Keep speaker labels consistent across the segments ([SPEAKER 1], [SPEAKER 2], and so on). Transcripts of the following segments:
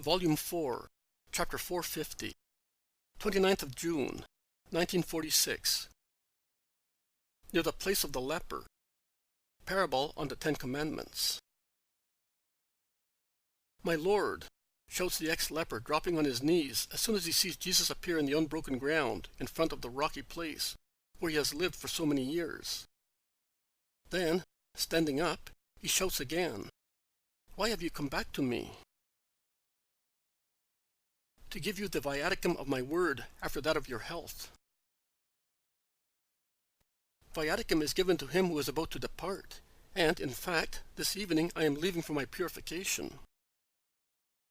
[SPEAKER 1] Volume 4, Chapter 450, 29th of June, 1946. Near the place of the leper. Parable on the Ten Commandments. "My Lord," shouts the ex-leper, dropping on his knees as soon as he sees Jesus appear in the unbroken ground in front of the rocky place where he has lived for so many years. Then, standing up, he shouts again, "Why have you come back to me?" "To give you the viaticum of my word after that of your health." Viaticum is given to him who is about to depart, and, in fact, this evening I am leaving for my purification.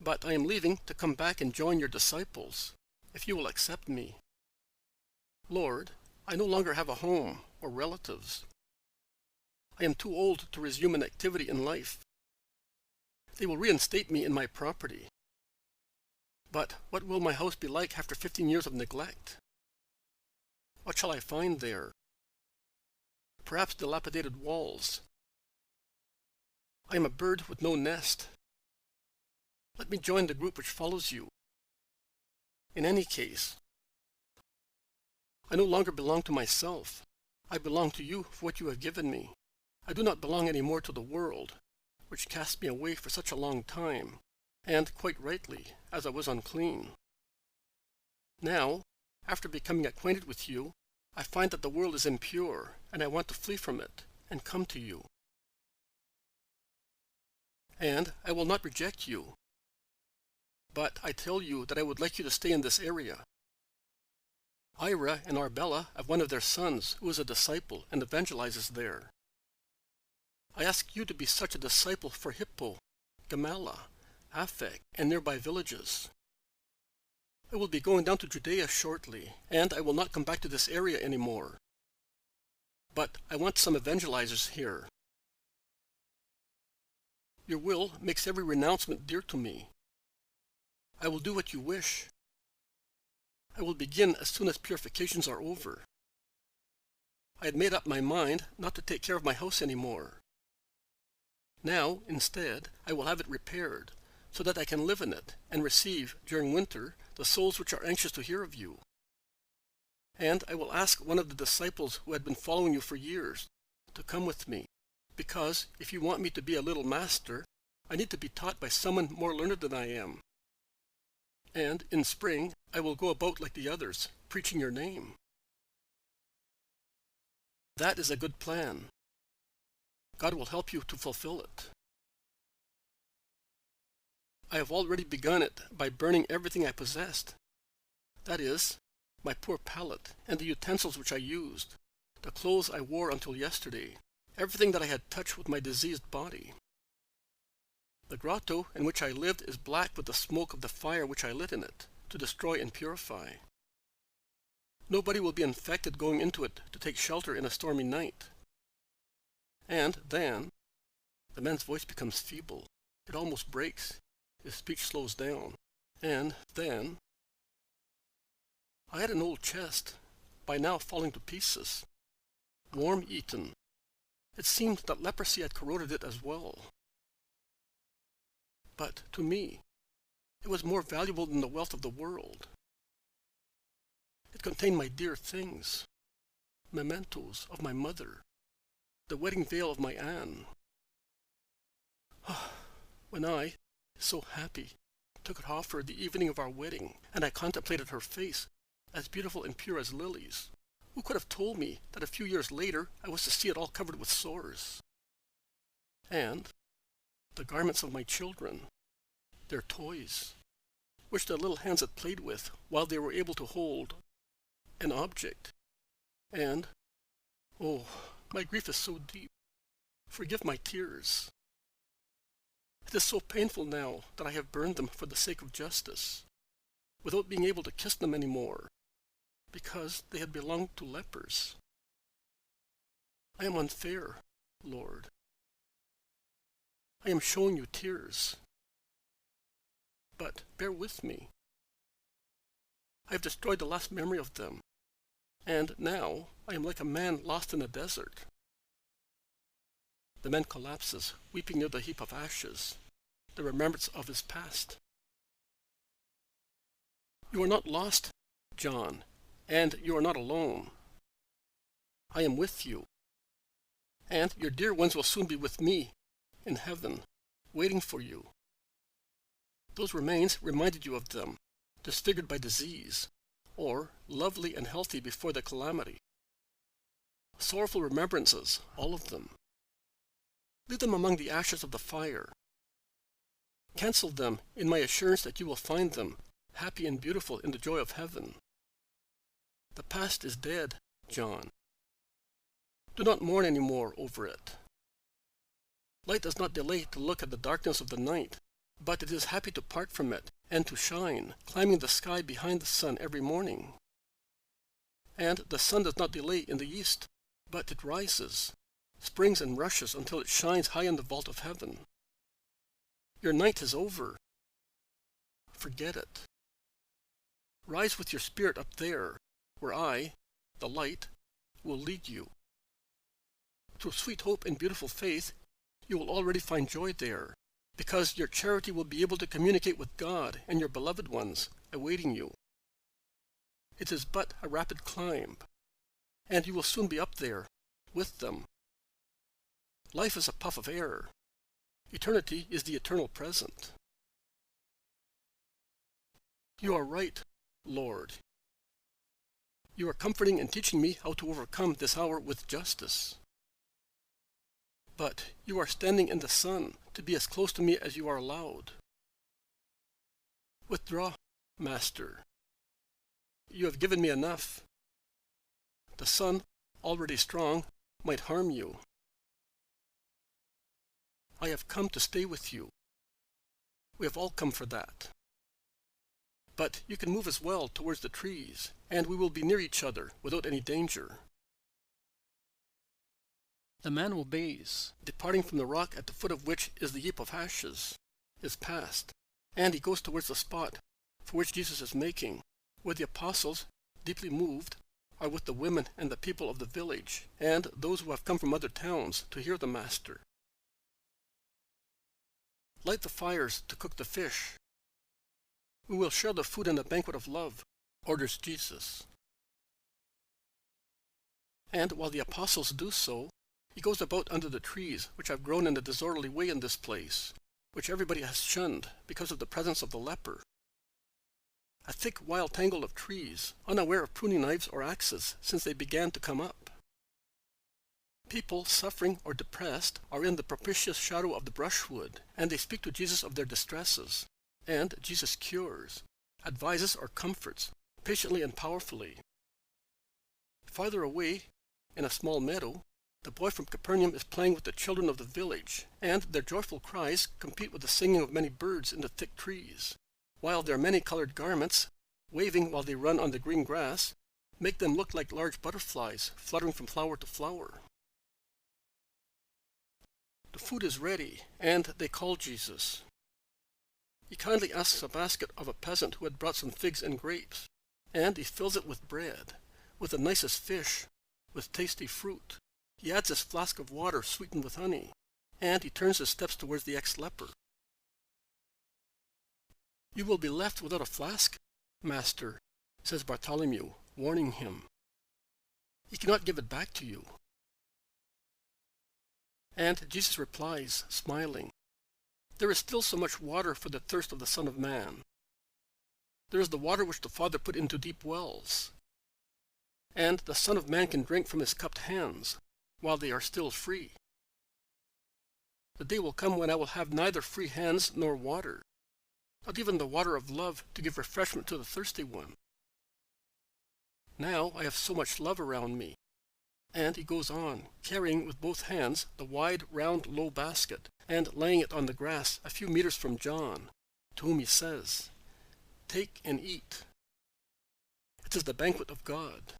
[SPEAKER 1] But I am leaving to come back and join your disciples, if you will accept me. Lord, I no longer have a home or relatives. I am too old to resume an activity in life. They will reinstate me in my property. But what will my house be like after 15 years of neglect? What shall I find there? Perhaps dilapidated walls. I am a bird with no nest. Let me join the group which follows you. In any case, I no longer belong to myself. I belong to you for what you have given me. I do not belong any more to the world, which cast me away for such a long time, and quite rightly, as I was unclean. Now, after becoming acquainted with you, I find that the world is impure, and I want to flee from it, and come to you. And I will not reject you, but I tell you that I would like you to stay in this area. Ira and Arbella have one of their sons who is a disciple and evangelizes there. I ask you to be such a disciple for Hippo, Gamala, Aphek, and nearby villages. I will be going down to Judea shortly, and I will not come back to this area anymore. But I want some evangelizers here. Your will makes every renouncement dear to me. I will do what you wish. I will begin as soon as purifications are over. I had made up my mind not to take care of my house anymore. Now, instead, I will have it repaired, so that I can live in it and receive, during winter, the souls which are anxious to hear of you. And I will ask one of the disciples who had been following you for years to come with me, because if you want me to be a little master, I need to be taught by someone more learned than I am. And in spring, I will go about like the others, preaching your name. That is a good plan. God will help you to fulfill it. I have already begun it by burning everything I possessed. That is, my poor pallet and the utensils which I used, the clothes I wore until yesterday, everything that I had touched with my diseased body. The grotto in which I lived is black with the smoke of the fire which I lit in it, to destroy and purify. Nobody will be infected going into it to take shelter in a stormy night. And then, the man's voice becomes feeble. It almost breaks. His speech slows down. And then, I had an old chest, by now falling to pieces, worm-eaten. It seemed that leprosy had corroded it as well. But to me, it was more valuable than the wealth of the world. It contained my dear things, mementos of my mother, the wedding veil of my Anne. When I, so happy, took it off her the evening of our wedding, and I contemplated her face, as beautiful and pure as lilies, who could have told me that a few years later I was to see it all covered with sores? And the garments of my children, their toys, which their little hands had played with while they were able to hold an object. And, oh, my grief is so deep. Forgive my tears. It is so painful now that I have burned them for the sake of justice, without being able to kiss them any more, because they had belonged to lepers. I am unfair, Lord. I am showing you tears. But bear with me. I have destroyed the last memory of them, and now I am like a man lost in a desert. The man collapses, weeping near the heap of ashes, the remembrance of his past. You are not lost, John, and you are not alone. I am with you, and your dear ones will soon be with me in heaven, waiting for you. Those remains reminded you of them, disfigured by disease, or lovely and healthy before the calamity. Sorrowful remembrances, all of them. Leave them among the ashes of the fire. Cancel them in my assurance that you will find them happy and beautiful in the joy of heaven. The past is dead, John. Do not mourn any more over it. Light does not delay to look at the darkness of the night, but it is happy to part from it and to shine, climbing the sky behind the sun every morning. And the sun does not delay in the east, but it rises, springs and rushes until it shines high in the vault of heaven. Your night is over. Forget it. Rise with your spirit up there, where I, the light, will lead you. Through sweet hope and beautiful faith, you will already find joy there, because your charity will be able to communicate with God and your beloved ones awaiting you. It is but a rapid climb, and you will soon be up there with them. Life is a puff of air. Eternity is the eternal present. You are right, Lord. You are comforting and teaching me how to overcome this hour with justice. But you are standing in the sun to be as close to me as you are allowed. Withdraw, Master. You have given me enough. The sun, already strong, might harm you. I have come to stay with you. We have all come for that. But you can move as well towards the trees, and we will be near each other without any danger. The man obeys, departing from the rock at the foot of which is the heap of ashes, is past, and he goes towards the spot for which Jesus is making, where the apostles, deeply moved, are with the women and the people of the village, and those who have come from other towns to hear the Master. Light the fires to cook the fish. We will share the food in a banquet of love, orders Jesus. And while the apostles do so, he goes about under the trees which have grown in a disorderly way in this place, which everybody has shunned because of the presence of the leper. A thick wild tangle of trees, unaware of pruning knives or axes since they began to come up. People suffering or depressed are in the propitious shadow of the brushwood, and they speak to Jesus of their distresses. And Jesus cures, advises or comforts, patiently and powerfully. Farther away, in a small meadow, the boy from Capernaum is playing with the children of the village, and their joyful cries compete with the singing of many birds in the thick trees, while their many-colored garments, waving while they run on the green grass, make them look like large butterflies fluttering from flower to flower. The food is ready, and they call Jesus. He kindly asks a basket of a peasant who had brought some figs and grapes, and he fills it with bread, with the nicest fish, with tasty fruit. He adds his flask of water sweetened with honey, and he turns his steps towards the ex-leper. You will be left without a flask, Master, says Bartholomew, warning him. He cannot give it back to you. And Jesus replies, smiling, there is still so much water for the thirst of the Son of Man. There is the water which the Father put into deep wells. And the Son of Man can drink from his cupped hands, while they are still free. The day will come when I will have neither free hands nor water, not even the water of love to give refreshment to the thirsty one. Now I have so much love around me. And he goes on, carrying with both hands the wide, round, low basket, and laying it on the grass a few meters from John, to whom he says, take and eat. It is the banquet of God.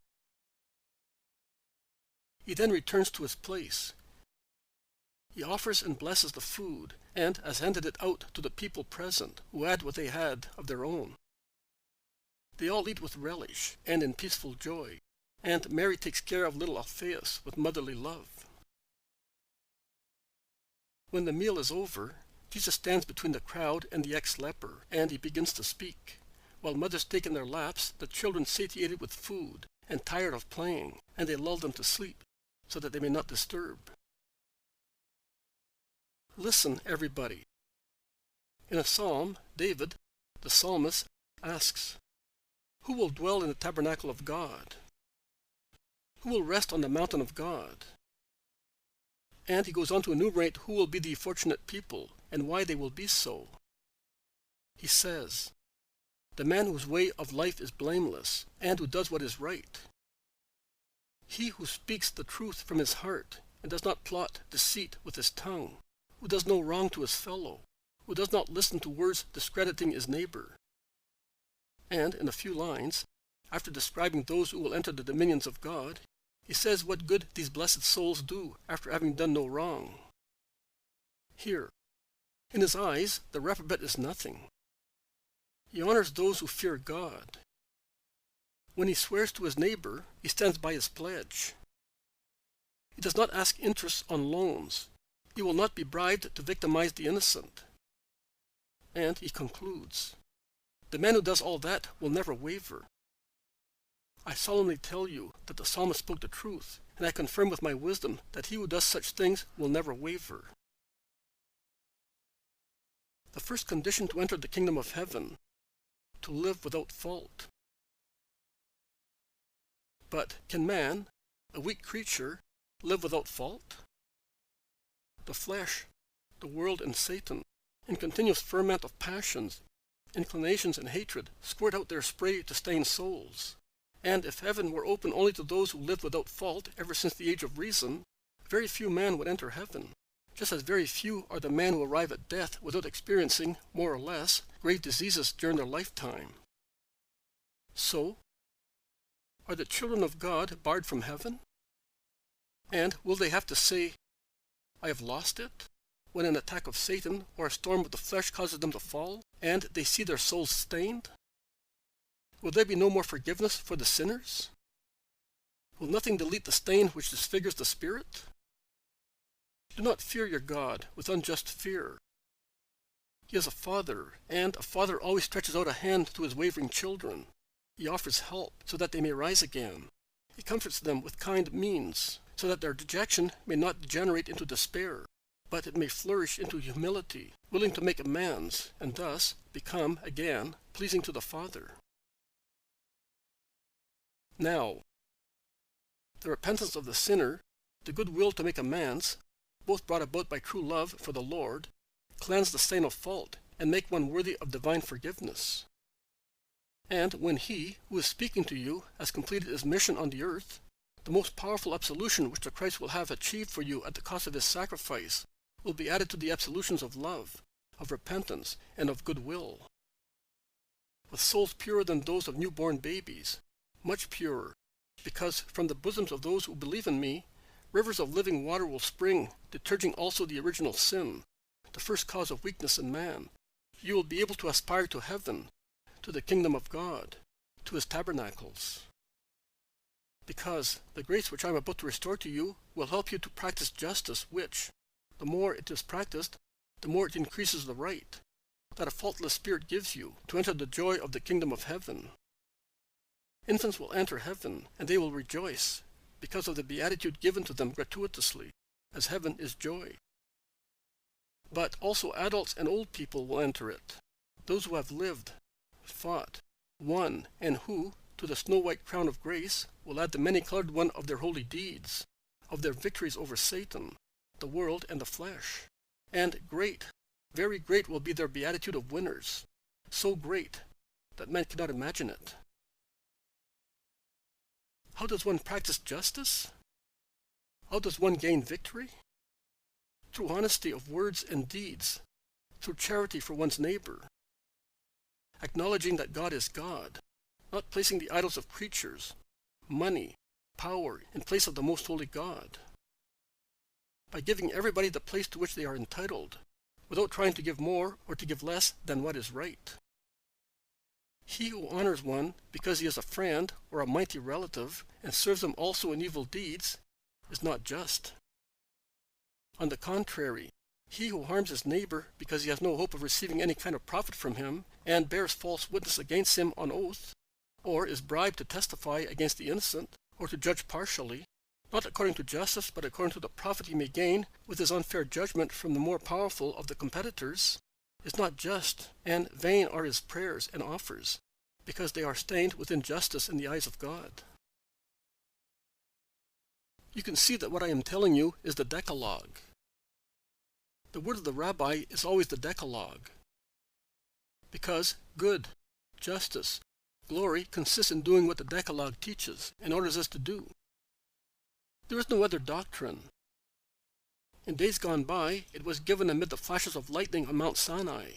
[SPEAKER 1] He then returns to his place. He offers and blesses the food, and has handed it out to the people present, who add what they had of their own. They all eat with relish and in peaceful joy, and Mary takes care of little Alphaeus with motherly love. When the meal is over, Jesus stands between the crowd and the ex-leper, and he begins to speak, while mothers take in their laps the children satiated with food and tired of playing, and they lull them to sleep, so that they may not disturb. Listen, everybody. In a psalm, David, the psalmist, asks, "Who will dwell in the tabernacle of God? Who will rest on the mountain of God?" And he goes on to enumerate who will be the fortunate people and why they will be so. He says, "The man whose way of life is blameless, and who does what is right. He who speaks the truth from his heart, and does not plot deceit with his tongue, who does no wrong to his fellow, who does not listen to words discrediting his neighbor." And in a few lines, after describing those who will enter the dominions of God, he says what good these blessed souls do after having done no wrong. Here, in his eyes, the reprobate is nothing. He honors those who fear God. When he swears to his neighbor, he stands by his pledge. He does not ask interest on loans. He will not be bribed to victimize the innocent. And he concludes, "The man who does all that will never waver." I solemnly tell you that the psalmist spoke the truth, and I confirm with my wisdom that he who does such things will never waver. The first condition to enter the kingdom of heaven, to live without fault. But can man, a weak creature, live without fault? The flesh, the world, and Satan, in continuous ferment of passions, inclinations, and hatred, squirt out their spray to stain souls. And if heaven were open only to those who lived without fault ever since the age of reason, very few men would enter heaven, just as very few are the men who arrive at death without experiencing, more or less, grave diseases during their lifetime. So, are the children of God barred from heaven? And will they have to say, "I have lost it," when an attack of Satan or a storm of the flesh causes them to fall, and they see their souls stained? Will there be no more forgiveness for the sinners? Will nothing delete the stain which disfigures the spirit? Do not fear your God with unjust fear. He is a father, and a father always stretches out a hand to his wavering children. He offers help so that they may rise again. He comforts them with kind means, so that their dejection may not degenerate into despair, but it may flourish into humility, willing to make amends, and thus become, again, pleasing to the Father. Now, the repentance of the sinner, the good will to make amends, both brought about by true love for the Lord, cleanse the stain of fault and make one worthy of divine forgiveness. And when he, who is speaking to you, has completed his mission on the earth, the most powerful absolution which the Christ will have achieved for you at the cost of his sacrifice will be added to the absolutions of love, of repentance, and of good will. With souls purer than those of newborn babies, much purer, because from the bosoms of those who believe in me, rivers of living water will spring, deterging also the original sin, the first cause of weakness in man. You will be able to aspire to heaven, to the kingdom of God, to his tabernacles. Because the grace which I am about to restore to you will help you to practice justice, which, the more it is practiced, the more it increases the right that a faultless spirit gives you to enter the joy of the kingdom of heaven. Infants will enter heaven, and they will rejoice, because of the beatitude given to them gratuitously, as heaven is joy. But also adults and old people will enter it, those who have lived, fought, won, and who, to the snow-white crown of grace, will add the many-colored one of their holy deeds, of their victories over Satan, the world, and the flesh. And great, very great will be their beatitude of winners, so great that men cannot imagine it. How does one practice justice? How does one gain victory? Through honesty of words and deeds, through charity for one's neighbor, acknowledging that God is God, not placing the idols of creatures, money, power, in place of the most holy God, by giving everybody the place to which they are entitled, without trying to give more or to give less than what is right. He who honors one because he is a friend or a mighty relative and serves them also in evil deeds is not just. On the contrary, He who harms his neighbor because he has no hope of receiving any kind of profit from him, and bears false witness against him on oath, or is bribed to testify against the innocent, or to judge partially, not according to justice, but according to the profit he may gain with his unfair judgment from the more powerful of the competitors, is not just, and vain are his prayers and offers, because they are stained with injustice in the eyes of God. You can see that what I am telling you is the Decalogue. The word of the rabbi is always the Decalogue, because good, justice, glory consists in doing what the Decalogue teaches and orders us to do. There is no other doctrine. In days gone by, it was given amid the flashes of lightning on Mount Sinai.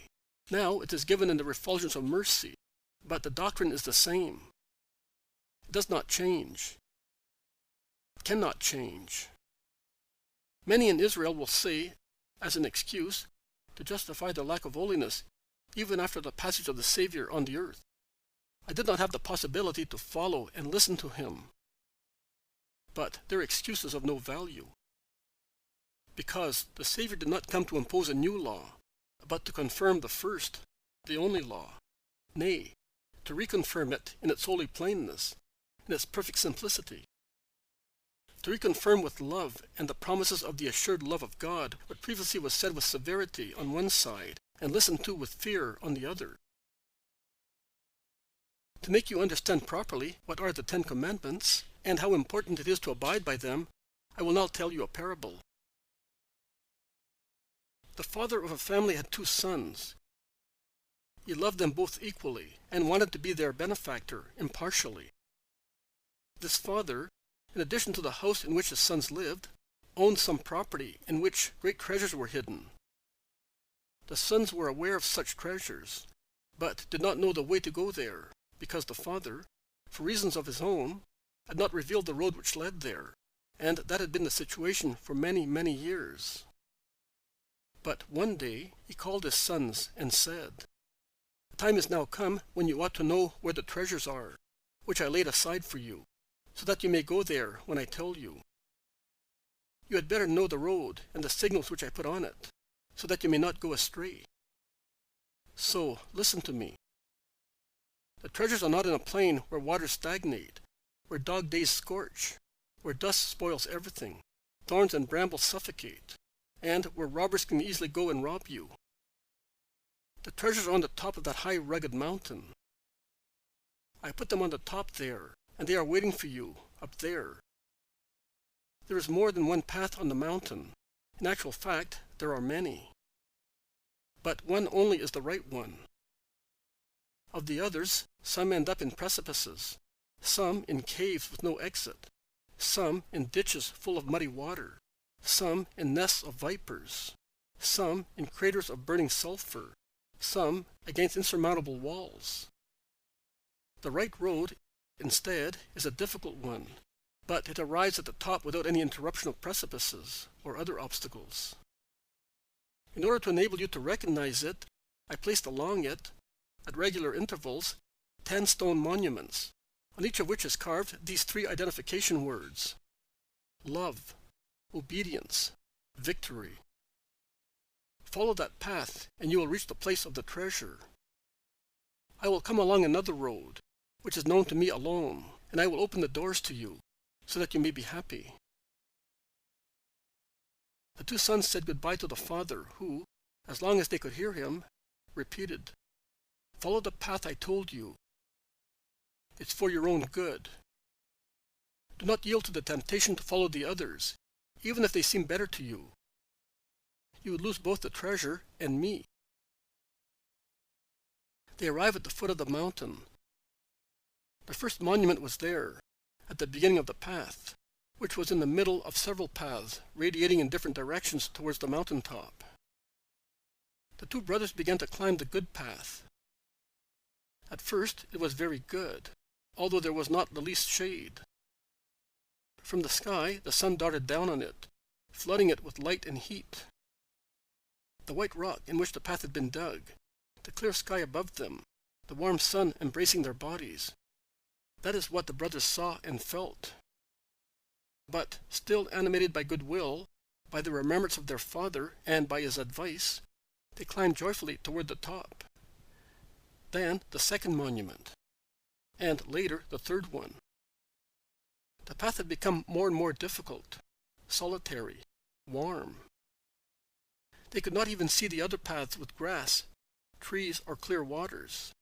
[SPEAKER 1] Now it is given in the refulgence of mercy, but the doctrine is the same. It does not change. It cannot change. Many in Israel will say, as an excuse, to justify their lack of holiness, even after the passage of the Savior on the earth, I did not have the possibility to follow and listen to him. But their excuse is of no value, because the Savior did not come to impose a new law, but to confirm the first, the only law, nay, to reconfirm it in its holy plainness, in its perfect simplicity, to reconfirm with love and the promises of the assured love of God what previously was said with severity on one side and listened to with fear on the other. To make you understand properly what are the 10 Commandments and how important it is to abide by them, I will now tell you a parable. The father of a family had 2 sons. He loved them both equally and wanted to be their benefactor impartially. This father, in addition to the house in which his sons lived, owned some property in which great treasures were hidden. The sons were aware of such treasures, but did not know the way to go there, because the father, for reasons of his own, had not revealed the road which led there, and that had been the situation for many, many years. But one day he called his sons and said, "The time is now come when you ought to know where the treasures are, which I laid aside for you, so that you may go there when I tell you. You had better know the road and the signals which I put on it, so that you may not go astray. So listen to me. The treasures are not in a plain where waters stagnate, where dog days scorch, where dust spoils everything, thorns and brambles suffocate, and where robbers can easily go and rob you. The treasures are on the top of that high rugged mountain. I put them on the top there, and they are waiting for you up there. There is more than one path on the mountain. In actual fact, there are many. But one only is the right one. Of the others, some end up in precipices, some in caves with no exit, some in ditches full of muddy water, some in nests of vipers, some in craters of burning sulfur, some against insurmountable walls. The right road, instead, is a difficult one, but it arrives at the top without any interruption of precipices or other obstacles. In order to enable you to recognize it, I placed along it, at regular intervals, 10 stone monuments, on each of which is carved these 3 identification words: love, obedience, victory. Follow that path, and you will reach the place of the treasure. I will come along another road, which is known to me alone, and I will open the doors to you, so that you may be happy." The 2 sons said goodbye to the father, who, as long as they could hear him, repeated, "Follow the path I told you. It's for your own good. Do not yield to the temptation to follow the others, even if they seem better to you. You would lose both the treasure and me." They arrive at the foot of the mountain. The first monument was there, at the beginning of the path, which was in the middle of several paths radiating in different directions towards the mountain top. The 2 brothers began to climb the good path. At first it was very good, although there was not the least shade. From the sky the sun darted down on it, flooding it with light and heat. The white rock in which the path had been dug, the clear sky above them, the warm sun embracing their bodies, that is what the brothers saw and felt. But, still animated by goodwill, By the remembrance of their father and by his advice, they climbed joyfully toward the top. Then the second monument, and later the third one. The path had become more and more difficult, solitary, warm. They could not even see the other paths with grass, trees, or clear waters,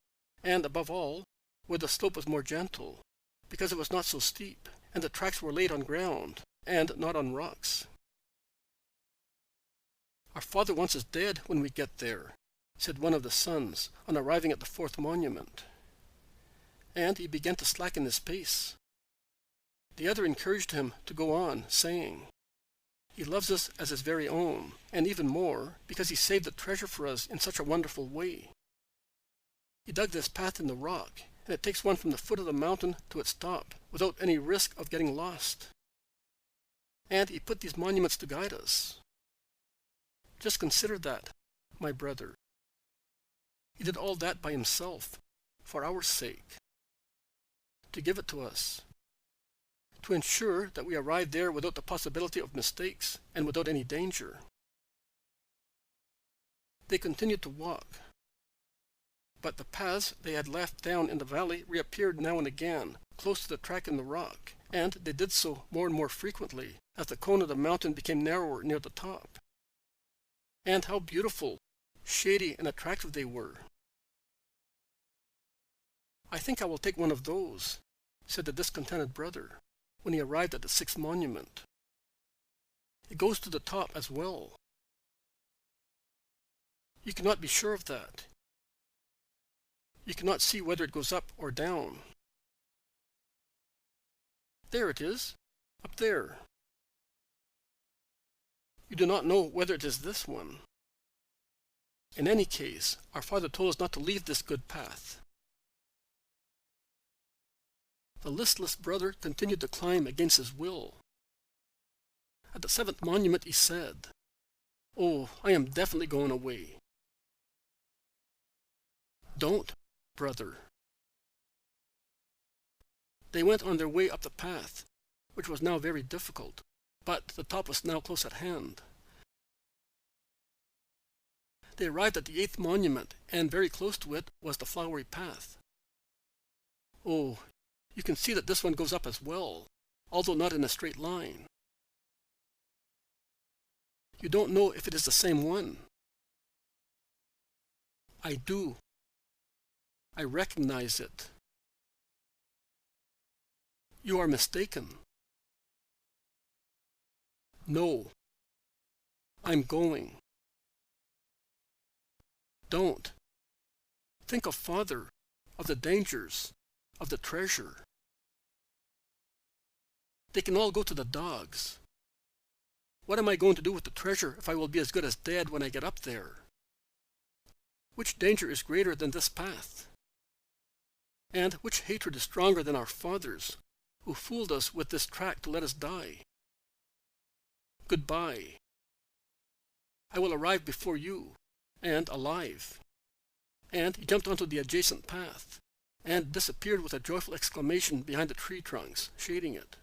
[SPEAKER 1] and above all, where the slope was more gentle, because it was not so steep, and the tracks were laid on ground, and not on rocks. "Our father wants us dead when we get there," said one of the sons on arriving at the fourth monument. And he began to slacken his pace. The other encouraged him to go on, saying, "He loves us as his very own, and even more, because he saved the treasure for us in such a wonderful way. He dug this path in the rock, and it takes one from the foot of the mountain to its top, without any risk of getting lost. And he put these monuments to guide us. Just consider that, my brother. He did all that by himself, for our sake, to give it to us, to ensure that we arrive there without the possibility of mistakes and without any danger." They continued to walk, but the paths they had left down in the valley reappeared now and again, close to the track in the rock, and they did so more and more frequently as the cone of the mountain became narrower near the top. And how beautiful, shady, and attractive they were. "I think I will take one of those," said the discontented brother, when he arrived at the sixth monument. "It goes to the top as well." "You cannot be sure of that. You cannot see whether it goes up or down." "There it is, up there." "You do not know whether it is this one. In any case, our father told us not to leave this good path." The listless brother continued to climb against his will. At the seventh monument he said, "Oh, I am definitely going away." "Don't, brother." They went on their way up the path, which was now very difficult, but the top was now close at hand. They arrived at the eighth monument, and very close to it was the flowery path. "Oh, you can see that this one goes up as well, although not in a straight line." "You don't know if it is the same one." "I do. I recognize it." "You are mistaken." "No. I'm going." "Don't. Think of father, of the dangers, of the treasure." "They can all go to the dogs. What am I going to do with the treasure if I will be as good as dead when I get up there? Which danger is greater than this path? And which hatred is stronger than our father's, who fooled us with this track to let us die? Goodbye. I will arrive before you, and alive." And he jumped onto the adjacent path, and disappeared with a joyful exclamation behind the tree trunks, shading it.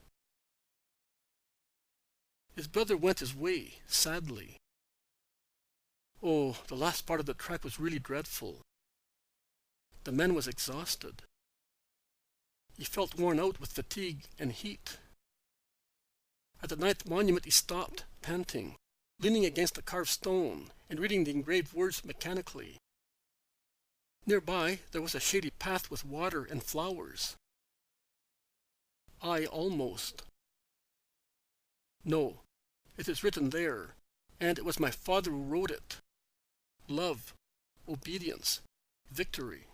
[SPEAKER 1] His brother went his way, sadly. Oh, the last part of the track was really dreadful. The man was exhausted. He felt worn out with fatigue and heat. At the ninth monument he stopped, panting, leaning against a carved stone and reading the engraved words mechanically. Nearby there was a shady path with water and flowers. "I almost." "No, it is written there, and it was my father who wrote it. Love, obedience, victory.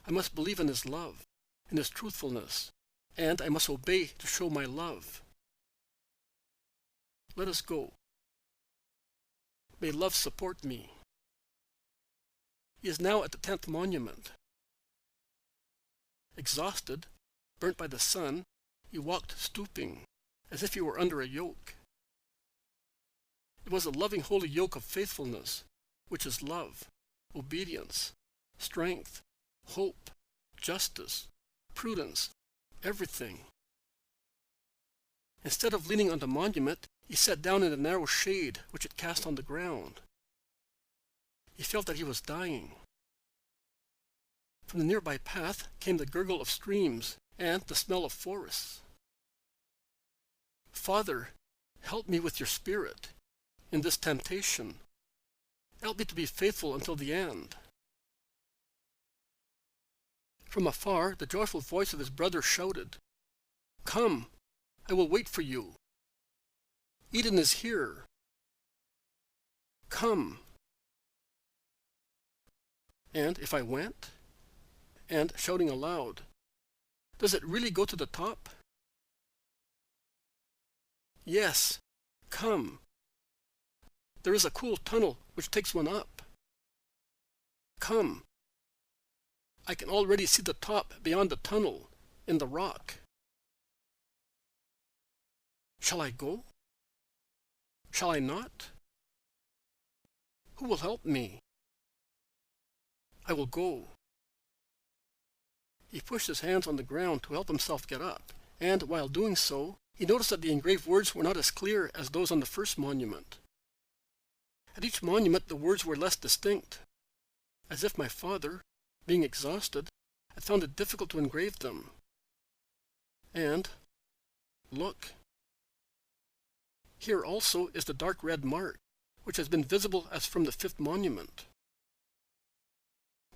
[SPEAKER 1] I must believe in his love, in his truthfulness, and I must obey to show my love. Let us go. May love support me." He is now at the 10th monument. Exhausted, burnt by the sun, he walked stooping, as if he were under a yoke. It was a loving holy yoke of faithfulness, which is love, obedience, strength, hope, justice, prudence, everything. Instead of leaning on the monument, He sat down in the narrow shade which it cast on the ground. He felt that he was dying. From the nearby path came the gurgle of streams and the smell of forests. Father, help me with your Spirit in this temptation. Help me to be faithful until the end. From afar, the joyful voice of his brother shouted, "Come, I will wait for you. Eden is here. Come." And if I went, and shouting aloud, does it really go to the top? Yes, come. There is a cool tunnel which takes one up. Come. I can already see the top beyond the tunnel, in the rock. Shall I go? Shall I not? Who will help me? I will go. He pushed his hands on the ground to help himself get up, and while doing so, he noticed that the engraved words were not as clear as those on the first monument. At each monument the words were less distinct, as if my father, being exhausted, had found it difficult to engrave them. And, look, here also is the dark red mark, which has been visible as from the fifth monument.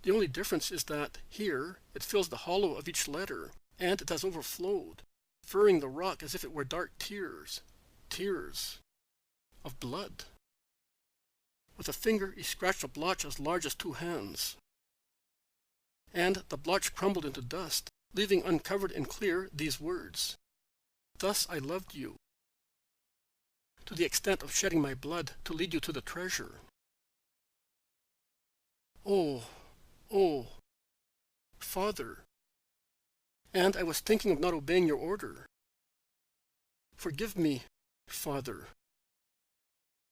[SPEAKER 1] The only difference is that here it fills the hollow of each letter, and it has overflowed, furrowing the rock as if it were dark tears, tears of blood. With a finger he scratched a blotch as large as 2 hands. And the blotch crumbled into dust, leaving uncovered and clear these words: "Thus I loved you, to the extent of shedding my blood to lead you to the treasure." Oh, oh, Father, and I was thinking of not obeying your order. Forgive me, Father.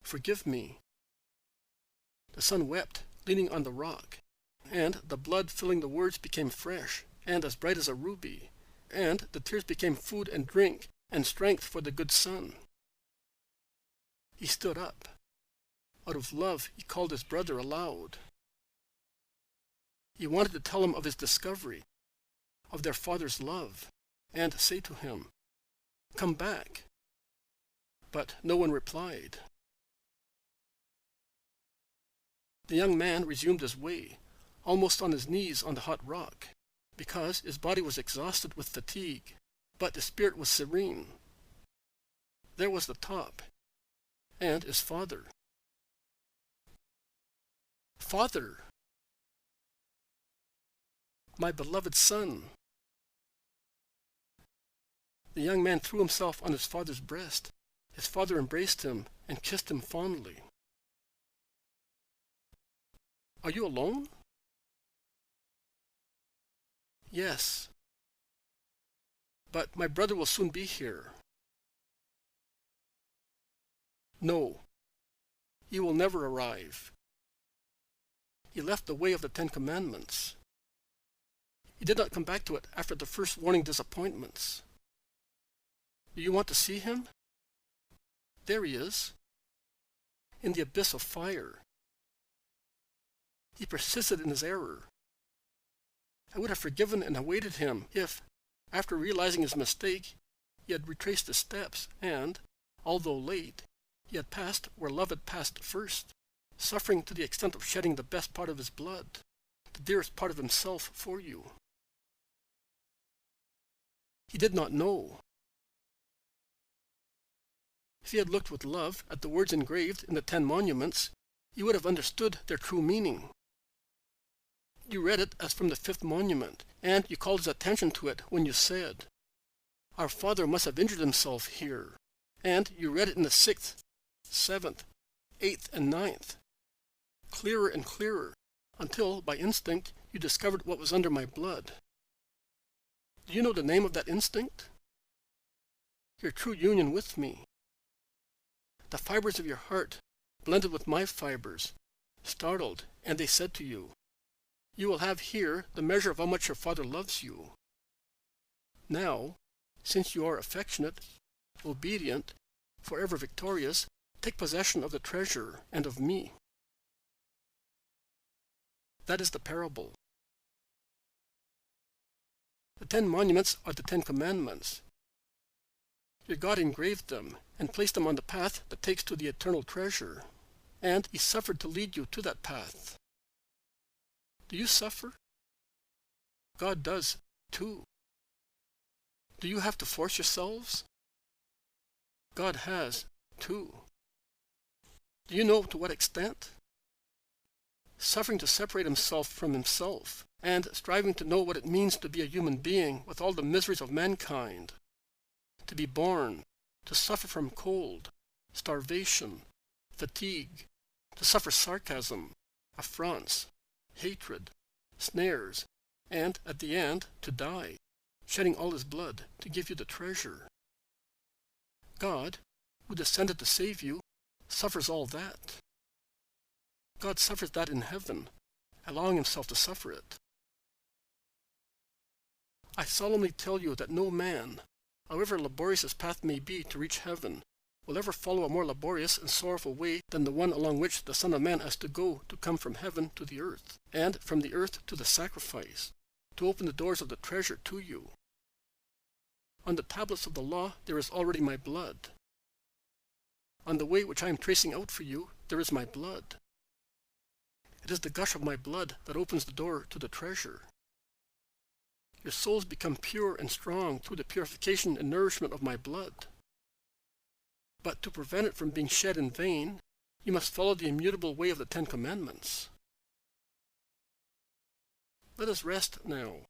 [SPEAKER 1] Forgive me. The son wept, leaning on the rock, and the blood filling the words became fresh and as bright as a ruby, and the tears became food and drink and strength for the good son. He stood up. Out of love, he called his brother aloud. He wanted to tell him of his discovery, of their father's love, and say to him, "Come back." But no one replied. The young man resumed his way, almost on his knees on the hot rock, because his body was exhausted with fatigue, but his spirit was serene. There was the top, and his father. Father! My beloved son! The young man threw himself on his father's breast. His father embraced him and kissed him fondly. Are you alone? Yes. But my brother will soon be here. No. He will never arrive. He left the way of the 10 Commandments. He did not come back to it after the first warning disappointments. Do you want to see him? There he is, in the abyss of fire. He persisted in his error. I would have forgiven and awaited him if, after realizing his mistake, he had retraced his steps and, although late, he had passed where love had passed first, suffering to the extent of shedding the best part of his blood, the dearest part of himself for you. He did not know. If he had looked with love at the words engraved in the 10 monuments, he would have understood their true meaning. You read it as from the 5th monument, and you called his attention to it when you said, "Our father must have injured himself here." And you read it in the 6th, 7th, 8th, and 9th, clearer and clearer, until, by instinct, you discovered what was under my blood. Do you know the name of that instinct? Your true union with me. The fibers of your heart blended with my fibers, startled, and they said to you, "You will have here the measure of how much your father loves you." Now, since you are affectionate, obedient, forever victorious, take possession of the treasure and of me. That is the parable. The 10 monuments are the 10 commandments. Your God engraved them and placed them on the path that takes to the eternal treasure, and he suffered to lead you to that path. Do you suffer? God does too. Do you have to force yourselves? God has too. Do you know to what extent? Suffering to separate himself from himself, and striving to know what it means to be a human being with all the miseries of mankind. To be born, to suffer from cold, starvation, fatigue, to suffer sarcasm, affronts, hatred, snares, and at the end to die, shedding all his blood to give you the treasure. God, who descended to save you, suffers all that. God suffers that in heaven, allowing himself to suffer it. I solemnly tell you that no man, however laborious his path may be to reach heaven, will ever follow a more laborious and sorrowful way than the one along which the Son of Man has to go to come from heaven to the earth, and from the earth to the sacrifice, to open the doors of the treasure to you. On the tablets of the law there is already my blood. On the way which I am tracing out for you there is my blood. It is the gush of my blood that opens the door to the treasure. Your souls become pure and strong through the purification and nourishment of my blood. But to prevent it from being shed in vain, you must follow the immutable way of the 10 Commandments. Let us rest now.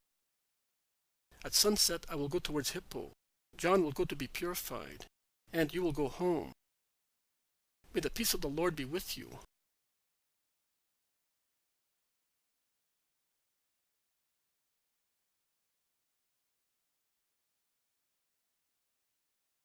[SPEAKER 1] At sunset I will go towards Hippo. John will go to be purified, and you will go home. May the peace of the Lord be with you.